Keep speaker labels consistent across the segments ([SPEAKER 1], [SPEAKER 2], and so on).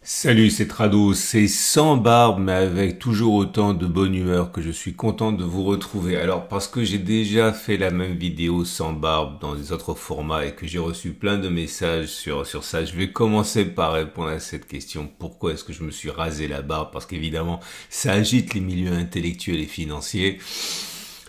[SPEAKER 1] Salut, c'est Trado, c'est sans barbe mais avec toujours autant de bonne humeur que je suis content de vous retrouver. Alors parce que j'ai déjà fait la même vidéo sans barbe dans des autres formats et que j'ai reçu plein de messages sur ça, je vais commencer par répondre à cette question. Pourquoi est-ce que je me suis rasé la barbe? Parce qu'évidemment, ça agite les milieux intellectuels et financiers.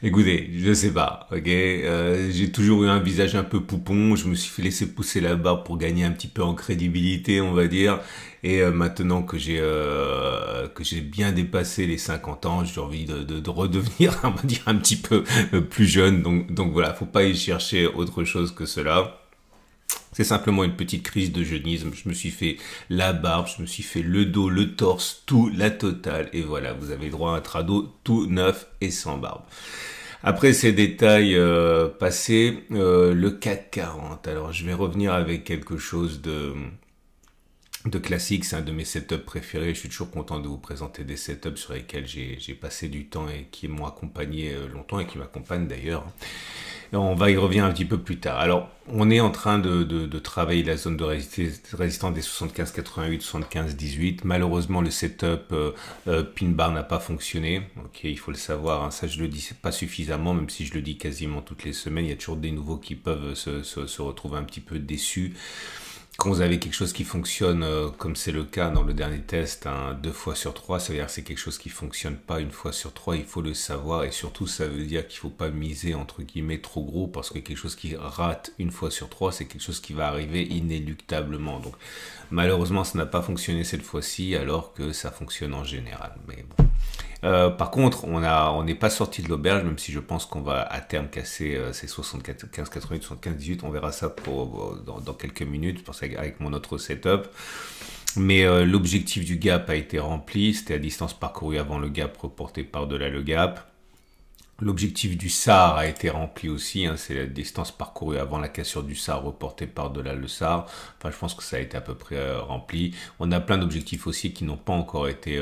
[SPEAKER 1] Écoutez, je sais pas, ok. J'ai toujours eu un visage un peu poupon. Je me suis fait laisser pousser la barbe pour gagner un petit peu en crédibilité, on va dire. Et maintenant que j'ai bien dépassé les 50 ans, j'ai envie de redevenir, on va dire, un petit peu plus jeune. Donc voilà, faut pas y chercher autre chose que cela. C'est simplement une petite crise de jeunisme. Je me suis fait la barbe, je me suis fait le dos, le torse, tout, la totale. Et voilà, vous avez droit à un trado tout neuf et sans barbe. Après ces détails passés, le CAC 40. Alors, je vais revenir avec quelque chose de classique. C'est un de mes setups préférés. Je suis toujours content de vous présenter des setups sur lesquels j'ai passé du temps et qui m'ont accompagné longtemps et qui m'accompagnent d'ailleurs. On va y revenir un petit peu plus tard. Alors, on est en train de travailler la zone de résistance des 75-88, 75-18. Malheureusement, le setup pin bar n'a pas fonctionné. Ok, il faut le savoir. Hein. Ça, je le dis pas suffisamment, même si je le dis quasiment toutes les semaines. Il y a toujours des nouveaux qui peuvent se retrouver un petit peu déçus. Quand vous avez quelque chose qui fonctionne, comme c'est le cas dans le dernier test, hein, 2 fois sur 3, ça veut dire que c'est quelque chose qui fonctionne pas 1 fois sur 3, il faut le savoir. Et surtout, ça veut dire qu'il faut pas miser, entre guillemets, trop gros, parce que quelque chose qui rate 1 fois sur 3, c'est quelque chose qui va arriver inéluctablement. Donc, malheureusement, ça n'a pas fonctionné cette fois-ci, alors que ça fonctionne en général. Mais bon. Par contre, on n'est pas sorti de l'auberge, même si je pense qu'on va à terme casser ces 75, 88, 75, 18. On verra ça dans quelques minutes, parce qu'avec mon autre setup. Mais l'objectif du gap a été rempli. C'était la distance parcourue avant le gap reporté par-delà le gap. L'objectif du SAR a été rempli aussi, hein, c'est la distance parcourue avant la cassure du SAR reportée par-delà le SAR. Enfin, je pense que ça a été à peu près rempli. On a plein d'objectifs aussi qui n'ont pas encore été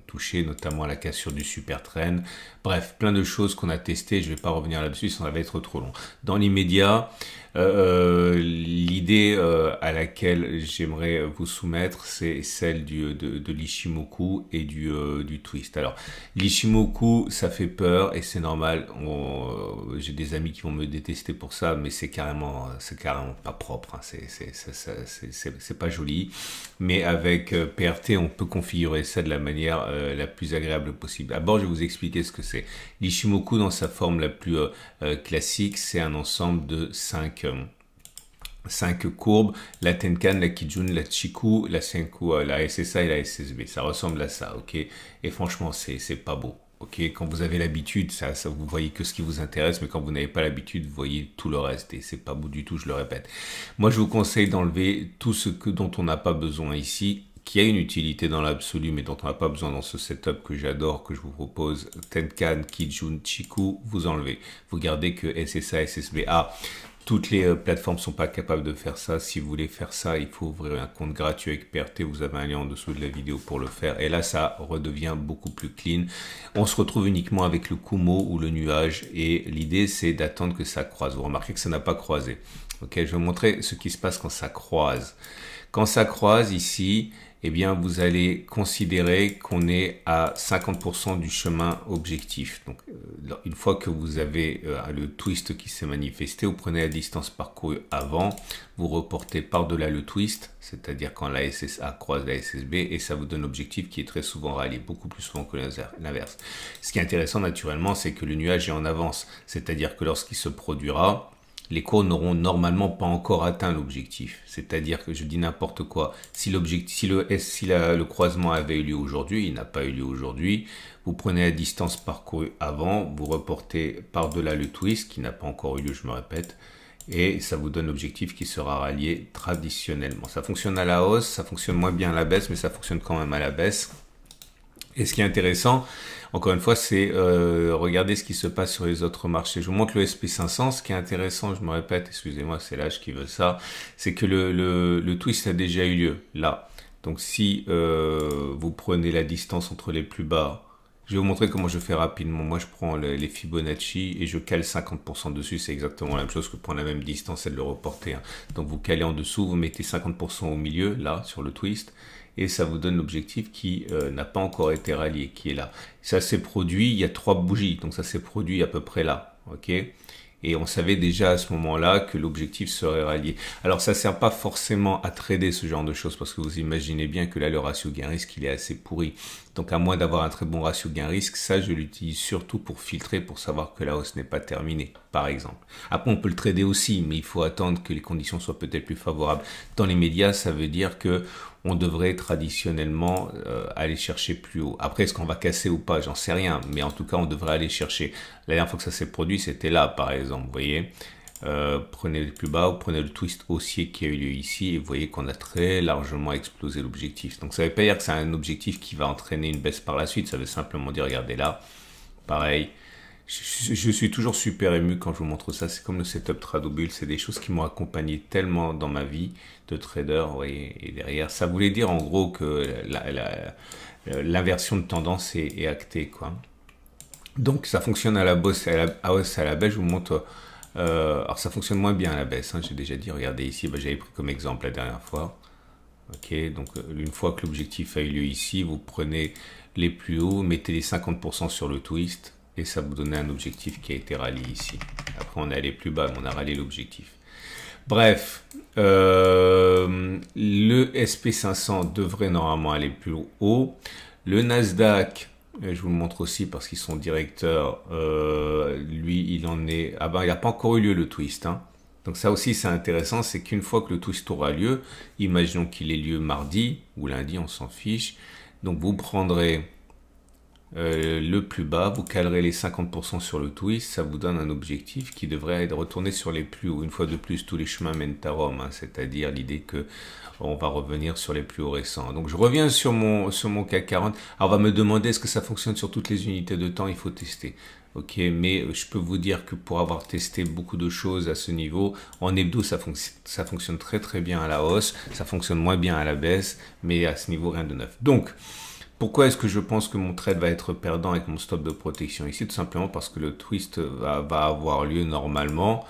[SPEAKER 1] touchés, notamment la cassure du super trend. Bref, plein de choses qu'on a testées. Je vais pas revenir là-dessus, ça va être trop long. Dans l'immédiat, l'idée à laquelle j'aimerais vous soumettre, c'est celle de l'Ishimoku et du twist. Alors, l'Ishimoku, ça fait peur et c'est normal. J'ai des amis qui vont me détester pour ça, mais c'est carrément pas propre. Hein. C'est pas joli. Mais avec PRT, on peut configurer ça de la manière la plus agréable possible. D'abord, je vais vous expliquer ce que c'est. L'Ishimoku, dans sa forme la plus classique, c'est un ensemble de 5 courbes, la Tenkan, la Kijun, la Chiku, la Senku, la SSA et la SSB. Ça ressemble à ça, ok? Et franchement, c'est pas beau. Ok, quand vous avez l'habitude, ça vous voyez que ce qui vous intéresse, mais quand vous n'avez pas l'habitude, vous voyez tout le reste et c'est pas beau du tout, je le répète. Moi, je vous conseille d'enlever tout ce dont on n'a pas besoin ici, qui a une utilité dans l'absolu, mais dont on n'a pas besoin dans ce setup que j'adore, que je vous propose. Tenkan, Kijun, Chiku, vous enlevez. Vous gardez que SSA, SSB. Toutes les plateformes ne sont pas capables de faire ça. Si vous voulez faire ça, il faut ouvrir un compte gratuit avec PRT. Vous avez un lien en dessous de la vidéo pour le faire. Et là, ça redevient beaucoup plus clean. On se retrouve uniquement avec le Kumo ou le nuage. Et l'idée, c'est d'attendre que ça croise. Vous remarquez que ça n'a pas croisé. Ok, je vais vous montrer ce qui se passe quand ça croise. Quand ça croise ici, eh bien, vous allez considérer qu'on est à 50% du chemin objectif. Donc, une fois que vous avez le twist qui s'est manifesté, vous prenez la distance parcourue avant, vous reportez par-delà le twist, c'est-à-dire quand la SSA croise la SSB, et ça vous donne l'objectif qui est très souvent rallié, beaucoup plus souvent que l'inverse. Ce qui est intéressant naturellement, c'est que le nuage est en avance, c'est-à-dire que lorsqu'il se produira, les cours n'auront normalement pas encore atteint l'objectif. C'est-à-dire que je dis n'importe quoi. Si le croisement avait eu lieu aujourd'hui, il n'a pas eu lieu aujourd'hui, vous prenez la distance parcourue avant, vous reportez par-delà le twist, qui n'a pas encore eu lieu, je me répète, et ça vous donne l'objectif qui sera rallié traditionnellement. Ça fonctionne à la hausse, ça fonctionne moins bien à la baisse, mais ça fonctionne quand même à la baisse. Et ce qui est intéressant, encore une fois, c'est regarder ce qui se passe sur les autres marchés. Je vous montre le SP500. Ce qui est intéressant, je me répète, excusez-moi, c'est l'âge qui veut ça, c'est que le twist a déjà eu lieu là. Donc si vous prenez la distance entre les plus bas, Je vais vous montrer comment je fais rapidement. Moi, je prends les Fibonacci et je cale 50% dessus. C'est exactement la même chose que prendre la même distance et de le reporter, hein. Donc, vous calez en dessous, vous mettez 50% au milieu, là, sur le twist. Et ça vous donne l'objectif qui n'a pas encore été rallié, qui est là. Ça s'est produit, il y a 3 bougies. Donc, ça s'est produit à peu près là. OK ? Et on savait déjà à ce moment-là que l'objectif serait rallié. Alors ça sert pas forcément à trader ce genre de choses parce que vous imaginez bien que là le ratio gain-risque il est assez pourri. Donc à moins d'avoir un très bon ratio gain-risque, ça je l'utilise surtout pour filtrer, pour savoir que la hausse n'est pas terminée, par exemple. Après on peut le trader aussi, mais il faut attendre que les conditions soient peut-être plus favorables. Dans les médias, ça veut dire que on devrait traditionnellement aller chercher plus haut. Après, est-ce qu'on va casser ou pas? J'en sais rien. Mais en tout cas, on devrait aller chercher. La dernière fois que ça s'est produit, c'était là, par exemple. Vous voyez, prenez le plus bas, ou prenez le twist haussier qui a eu lieu ici, et vous voyez qu'on a très largement explosé l'objectif. Donc, ça ne veut pas dire que c'est un objectif qui va entraîner une baisse par la suite. Ça veut simplement dire, regardez là, pareil. Je suis toujours super ému quand je vous montre ça. C'est comme le setup Tradobull. C'est des choses qui m'ont accompagné tellement dans ma vie de trader. Vous voyez, et derrière, ça voulait dire en gros que l'inversion de tendance est actée, quoi. Donc ça fonctionne à la baisse, à la baisse. Je vous montre. Alors ça fonctionne moins bien à la baisse, hein, j'ai déjà dit. Regardez ici, j'avais pris comme exemple la dernière fois. Ok, donc une fois que l'objectif a eu lieu ici, vous prenez les plus hauts, mettez les 50% sur le twist. Et ça vous donnait un objectif qui a été rallié ici. Après, on est allé plus bas, mais on a rallié l'objectif. Bref, le SP500 devrait normalement aller plus haut. Le Nasdaq, je vous le montre aussi parce qu'ils sont directeurs. Lui, il en est... Ah ben, il n'a pas encore eu lieu le twist, hein. Donc ça aussi, c'est intéressant. C'est qu'une fois que le twist aura lieu, imaginons qu'il ait lieu mardi ou lundi, on s'en fiche. Donc vous prendrez... le plus bas, vous calerez les 50% sur le twist, ça vous donne un objectif qui devrait être retourné sur les plus hauts. Une fois de plus, tous les chemins mènent à Rome, hein, c'est-à-dire l'idée que on va revenir sur les plus hauts récents. Donc je reviens sur mon CAC 40. Alors on va me demander est-ce que ça fonctionne sur toutes les unités de temps? Il faut tester. Ok, mais je peux vous dire que pour avoir testé beaucoup de choses à ce niveau, en hebdo ça fonctionne très très bien à la hausse, ça fonctionne moins bien à la baisse, mais à ce niveau rien de neuf. Donc pourquoi est-ce que je pense que mon trade va être perdant avec mon stop de protection ici? Tout simplement parce que le twist va avoir lieu normalement.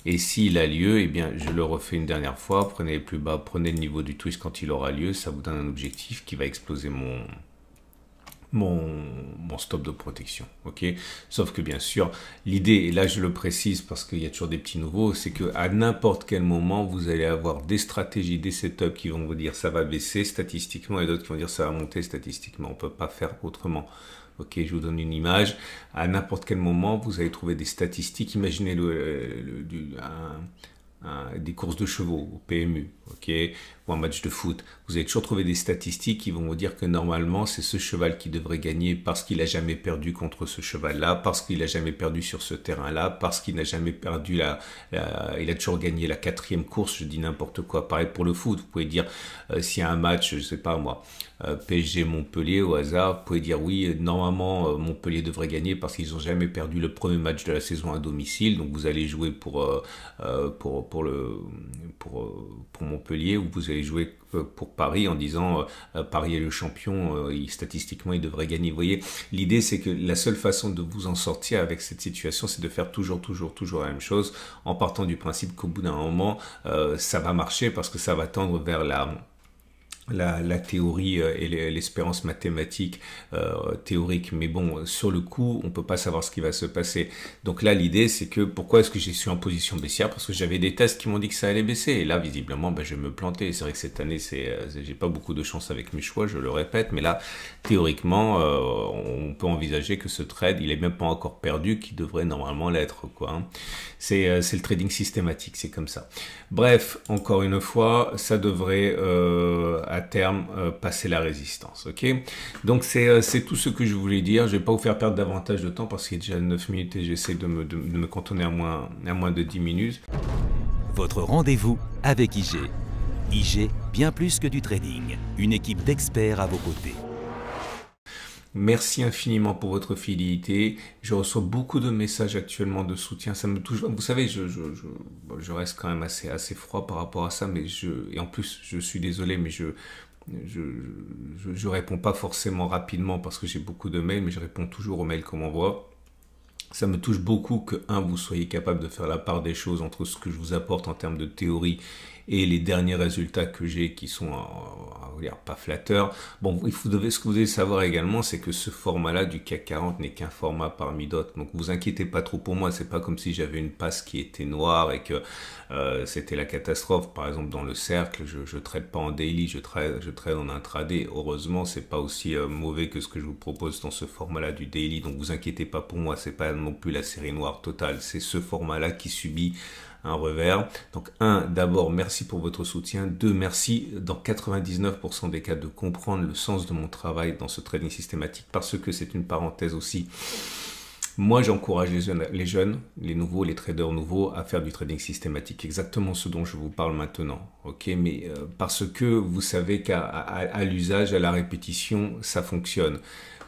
[SPEAKER 1] Et s'il a lieu, eh bien, je le refais une dernière fois. Prenez les plus bas, prenez le niveau du twist quand il aura lieu. Ça vous donne un objectif qui va exploser mon stop de protection, ok. Sauf que bien sûr, l'idée, et là je le précise parce qu'il y a toujours des petits nouveaux, c'est que à n'importe quel moment, vous allez avoir des stratégies, des setups qui vont vous dire ça va baisser statistiquement et d'autres qui vont dire ça va monter statistiquement. On peut pas faire autrement. Ok, je vous donne une image. À n'importe quel moment, vous allez trouver des statistiques. Imaginez des courses de chevaux au PMU, ok, ou un match de foot. Vous allez toujours trouver des statistiques qui vont vous dire que normalement c'est ce cheval qui devrait gagner parce qu'il a jamais perdu contre ce cheval-là, parce qu'il a jamais perdu sur ce terrain-là, parce qu'il n'a jamais perdu il a toujours gagné la 4e course. Je dis n'importe quoi. Pareil pour le foot. Vous pouvez dire s'il y a un match, je sais pas moi, PSG Montpellier au hasard, vous pouvez dire oui, normalement Montpellier devrait gagner parce qu'ils n'ont jamais perdu le premier match de la saison à domicile. Donc vous allez jouer pour Montpellier, ou vous allez jouer pour Paris en disant Paris est le champion, statistiquement il devrait gagner. Vous voyez, l'idée c'est que la seule façon de vous en sortir avec cette situation, c'est de faire toujours la même chose, en partant du principe qu'au bout d'un moment ça va marcher parce que ça va tendre vers la théorie et l'espérance mathématique théorique, mais bon, sur le coup, on peut pas savoir ce qui va se passer. Donc là, l'idée, c'est que pourquoi est-ce que je suis en position baissière? Parce que j'avais des tests qui m'ont dit que ça allait baisser, et là, visiblement, je vais me planter. C'est vrai que cette année, j'ai pas beaucoup de chance avec mes choix, je le répète, mais là, théoriquement, on peut envisager que ce trade, il est même pas encore perdu, qu'il devrait normalement l'être, quoi, hein. C'est le trading systématique, c'est comme ça. Bref, encore une fois, ça devrait à terme passer la résistance, ok. Donc c'est tout ce que je voulais dire. Je vais pas vous faire perdre davantage de temps parce qu'il est déjà 9 minutes et j'essaie de me cantonner à moins de 10 minutes.
[SPEAKER 2] Votre rendez-vous avec IG. IG, bien plus que du trading. Une équipe d'experts à vos côtés.
[SPEAKER 1] Merci infiniment pour votre fidélité. Je reçois beaucoup de messages actuellement de soutien. Ça me touche. Vous savez, je reste quand même assez froid par rapport à ça, mais et en plus, je suis désolé, mais je réponds pas forcément rapidement parce que j'ai beaucoup de mails, mais je réponds toujours aux mails qu'on m'envoie. Ça me touche beaucoup que, vous soyez capable de faire la part des choses entre ce que je vous apporte en termes de théorie et les derniers résultats que j'ai qui sont, dire, pas flatteurs. Bon, ce que vous devez savoir également, c'est que ce format-là du CAC 40 n'est qu'un format parmi d'autres. Donc, vous inquiétez pas trop pour moi. C'est pas comme si j'avais une passe qui était noire et que c'était la catastrophe. Par exemple, dans le cercle, je trade pas en daily, je trade en intraday. Heureusement, c'est pas aussi mauvais que ce que je vous propose dans ce format-là du daily. Donc, vous inquiétez pas pour moi. C'est pas non plus la série noire totale. C'est ce format-là qui subit un revers. Donc d'abord, merci pour votre soutien. 2, merci dans 99% des cas de comprendre le sens de mon travail dans ce trading systématique, parce que c'est une parenthèse aussi. Moi, j'encourage les jeunes, les nouveaux, les traders nouveaux à faire du trading systématique. Exactement ce dont je vous parle maintenant. Ok, mais parce que vous savez qu'à l'usage, à la répétition, ça fonctionne.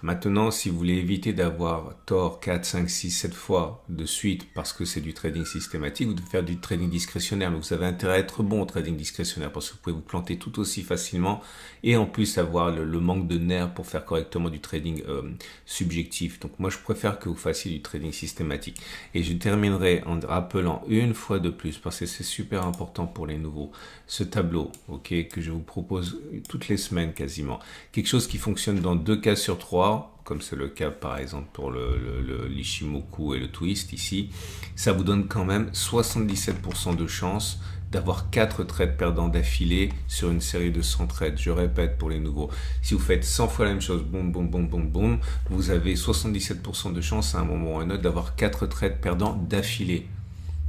[SPEAKER 1] Maintenant, si vous voulez éviter d'avoir tort 4, 5, 6, 7 fois de suite parce que c'est du trading systématique, vous devez faire du trading discrétionnaire. Mais vous avez intérêt à être bon au trading discrétionnaire parce que vous pouvez vous planter tout aussi facilement et en plus avoir le manque de nerfs pour faire correctement du trading subjectif. Donc moi, je préfère que vous fassiez du trading systématique. Et je terminerai en rappelant une fois de plus, parce que c'est super important pour les nouveaux, ce tableau, ok, que je vous propose toutes les semaines quasiment. Quelque chose qui fonctionne dans 2 cas sur 3. Comme c'est le cas par exemple pour l'Ishimoku et le twist ici, ça vous donne quand même 77% de chance d'avoir 4 trades perdants d'affilée sur une série de 100 trades. Je répète pour les nouveaux, si vous faites 100 fois la même chose, boum, boum, boum, boum, boum, vous avez 77% de chance à un moment ou à un autre d'avoir 4 trades perdants d'affilée.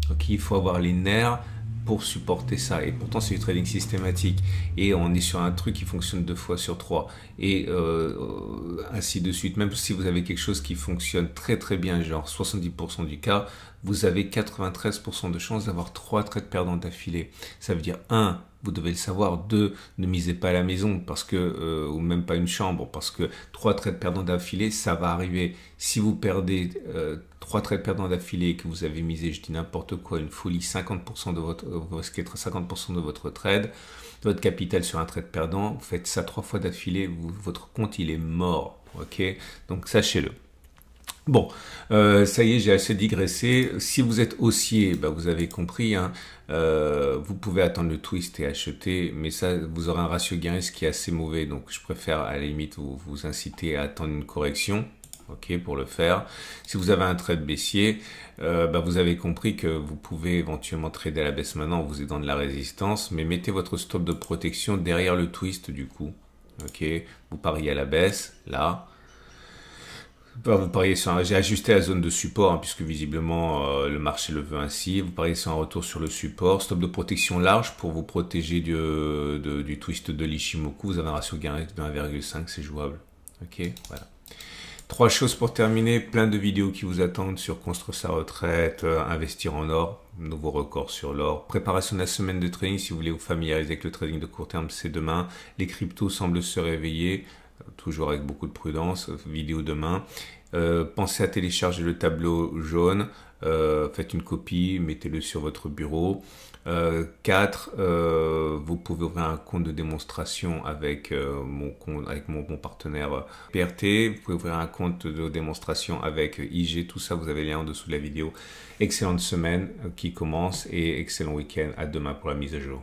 [SPEAKER 1] Donc il faut avoir les nerfs pour supporter ça, et pourtant c'est du trading systématique et on est sur un truc qui fonctionne 2 fois sur 3 et ainsi de suite. Même si vous avez quelque chose qui fonctionne très très bien, genre 70% du cas, vous avez 93% de chance d'avoir 3 trades perdants d'affilée. Ça veut dire 1, vous devez le savoir. 2, ne misez pas à la maison parce que ou même pas une chambre, parce que 3 trades perdants d'affilée, ça va arriver. Si vous perdez 3 trades perdants d'affilée et que vous avez misé, je dis n'importe quoi, une folie, 50% de vous risquez 50% de votre trade, de votre capital sur un trade perdant, vous faites ça 3 fois d'affilée, votre compte il est mort, ok? Donc sachez-le. Bon, ça y est, j'ai assez digressé. Si vous êtes haussier, vous avez compris, hein, vous pouvez attendre le twist et acheter, mais ça, vous aurez un ratio gain-risque qui est assez mauvais, donc je préfère à la limite vous inciter à attendre une correction. Ok, pour le faire. Si vous avez un trade baissier, vous avez compris que vous pouvez éventuellement trader à la baisse maintenant en vous aidant de la résistance, mais mettez votre stop de protection derrière le twist du coup. Ok, vous pariez à la baisse, là. Vous pariez sur j'ai ajusté la zone de support, hein, puisque visiblement le marché le veut ainsi. Vous pariez sur un retour sur le support, stop de protection large pour vous protéger du twist de l'Ishimoku. Vous avez un ratio gain-risque de 1,5, c'est jouable. Ok, voilà. 3 choses pour terminer, plein de vidéos qui vous attendent sur construire sa retraite, investir en or, nouveau record sur l'or, préparation de la semaine de trading, si vous voulez vous familiariser avec le trading de court terme, c'est demain. Les cryptos semblent se réveiller, toujours avec beaucoup de prudence, vidéo demain. Pensez à télécharger le tableau jaune, faites une copie, mettez-le sur votre bureau. 4, vous pouvez ouvrir un compte de démonstration avec mon partenaire PRT. Vous pouvez ouvrir un compte de démonstration avec IG. Tout ça, vous avez le lien en dessous de la vidéo. Excellente semaine qui commence et excellent week-end. À demain pour la mise à jour.